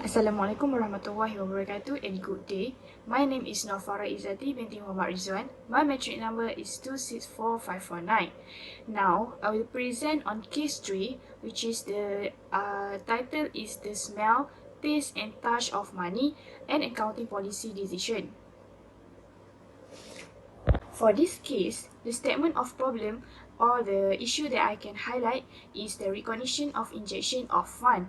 Assalamualaikum warahmatullahi wabarakatuh and good day. My name is NURFARAH IZZATI binti Muhammad RIDZUAN. My metric number is 264549. Now, I will present on case 3, which is the title is the smell, taste and touch of money and accounting policy decision. For this case, the statement of problem or the issue that I can highlight is the recognition of injection of fund.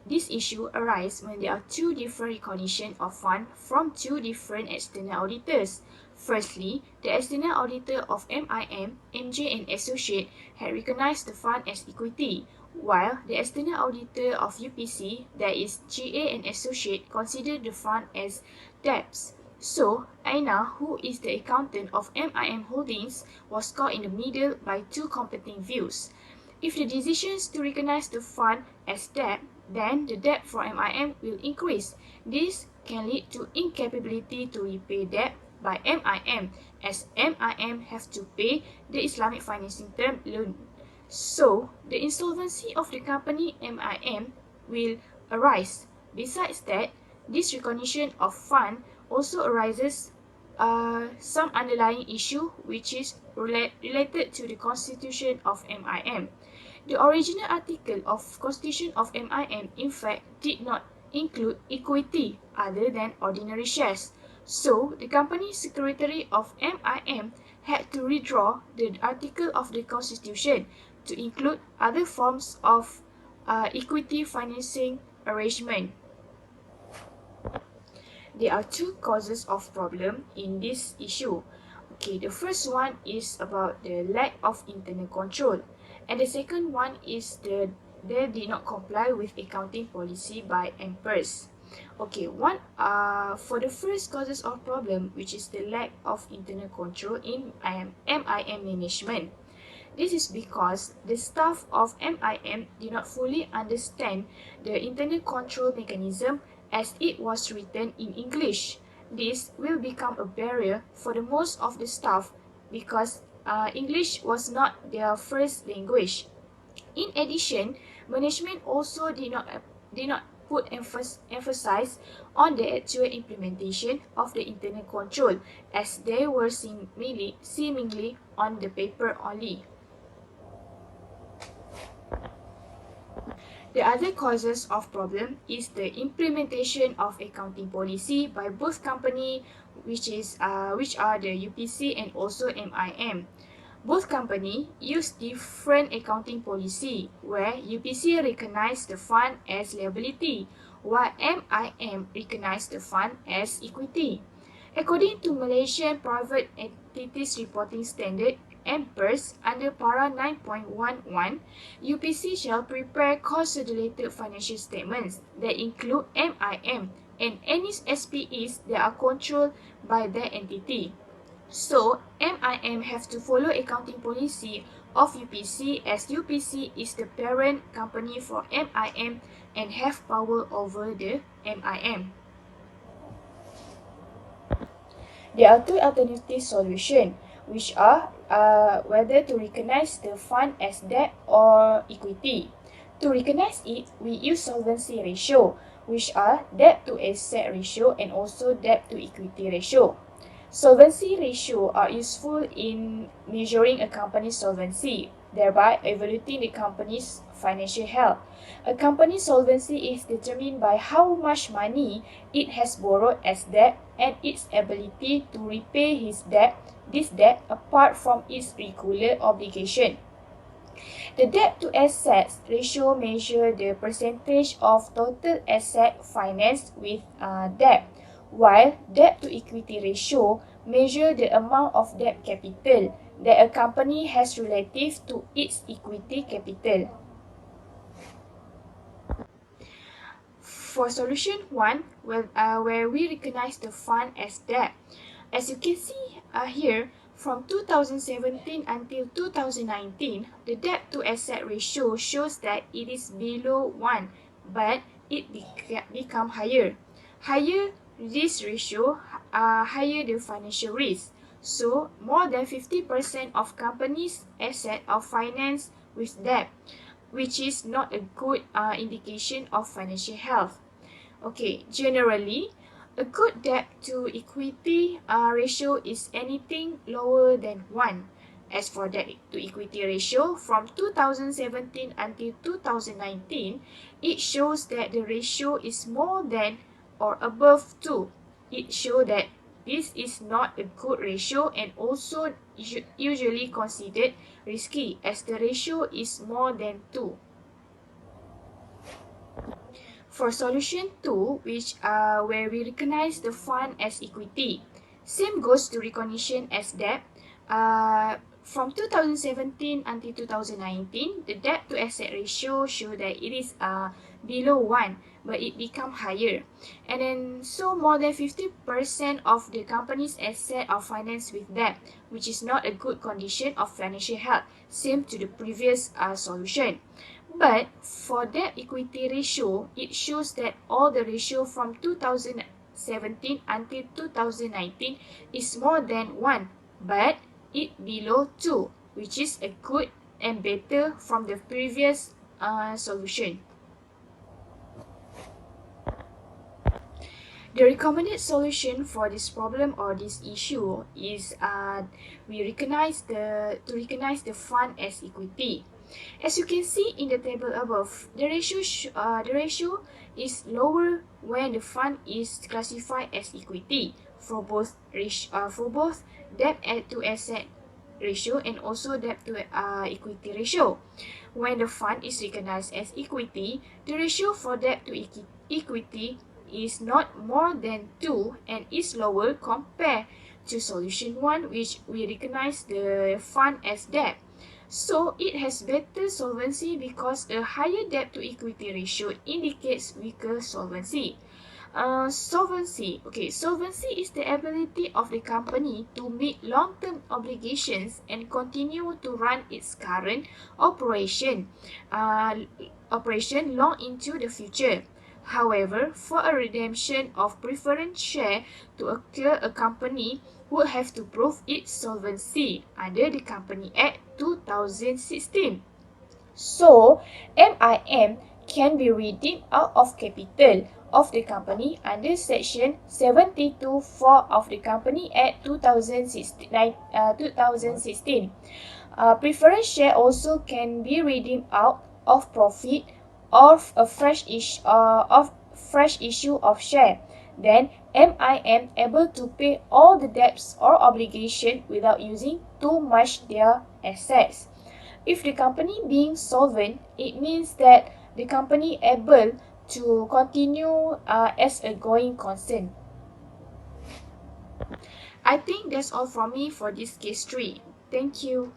This issue arises when there are two different recognition of fund from two different external auditors. Firstly, the external auditor of MIM, MJ and Associate had recognized the fund as equity, while the external auditor of UPC, that is GA and Associate, considered the fund as debts. So, Aina, who is the accountant of MIM Holdings, was caught in the middle by two competing views. If the decisions to recognize the fund as debt, then the debt for MIM will increase. This can lead to incapability to repay debt by MIM, as MIM have to pay the Islamic financing term loan. So, the insolvency of the company MIM will arise. Besides that, this recognition of fund also arises some underlying issue which is related to the constitution of MIM. The original article of constitution of MIM in fact did not include equity other than ordinary shares. So, the company secretary of MIM had to redraw the article of the constitution to include other forms of equity financing arrangement. There are two causes of problem in this issue. Okay, the first one is about the lack of internal control, and the second one is they did not comply with accounting policy by MPERS. Okay, for the first causes of problem, which is the lack of internal control in MIM management. This is because the staff of MIM did not fully understand the internal control mechanism as it was written in English. This will become a barrier for the most of the staff because English was not their first language. In addition, management also did not put emphasis on the actual implementation of the internal control, as they were seemingly on the paper only. The other causes of problem is the implementation of accounting policy by both company, which are the UPC and also MIM. Both company use different accounting policy, where UPC recognize the fund as liability, while MIM recognize the fund as equity. According to Malaysian Private Entities Reporting Standard, MPERS, under Para 9.11, UPC shall prepare consolidated financial statements that include MIM and any SPEs that are controlled by that entity. So, MIM have to follow accounting policy of UPC, as UPC is the parent company for MIM and have power over the MIM. There are two alternative solutions, which are whether to recognize the fund as debt or equity. To recognize it, we use solvency ratio, which are debt to asset ratio and also debt to equity ratio. Solvency ratio are useful in measuring a company's solvency, thereby evaluating the company's financial health. A company's solvency is determined by how much money it has borrowed as debt and its ability to repay this debt apart from its regular obligation. The debt to assets ratio measures the percentage of total asset financed with debt, while debt to equity ratio measures the amount of debt capital that a company has relative to its equity capital. For solution 1, where we recognize the fund as debt, as you can see here, from 2017 until 2019, the debt to asset ratio shows that it is below 1, but it become higher. Higher this ratio, higher the financial risk. So, more than 50% of companies' assets are financed with debt, which is not a good indication of financial health. Okay, generally, a good debt to equity ratio is anything lower than 1. As for debt to equity ratio, from 2017 until 2019, it shows that the ratio is more than or above 2. It shows that this is not a good ratio and also usually considered risky as the ratio is more than 2. For solution 2, where we recognize the fund as equity, same goes to recognition as debt. From 2017 until 2019, the debt to asset ratio show that it is below 1, but it become higher. And then, so more than 50% of the company's asset are financed with debt, which is not a good condition of financial health, same to the previous solution. But for debt equity ratio, it shows that all the ratio from 2017 until 2019 is more than 1, but it below 2, which is a good and better from the previous solution. The recommended solution for this problem or this issue is to recognize the fund as equity. As you can see in the table above, the ratio is lower when the fund is classified as equity for both debt to asset ratio and also debt to equity ratio. When the fund is recognized as equity, the ratio for debt to equity is not more than 2 and is lower compared to solution 1, which we recognize the fund as debt. So it has better solvency because a higher debt to equity ratio indicates weaker solvency. Solvency. Okay, solvency is the ability of the company to meet long-term obligations and continue to run its current operation, operation long into the future. However, for a redemption of preference share to occur, a company would have to prove its solvency under the Company Act 2016. So, MIM can be redeemed out of capital of the company under Section 72(4) of the Company Act 2016. Preference share also can be redeemed out of profit of a fresh issue of share. Then MIM able to pay all the debts or obligation without using too much their assets. If the company being solvent, it means that the company able to continue as a going concern. I think that's all from me for this case 3. Thank you.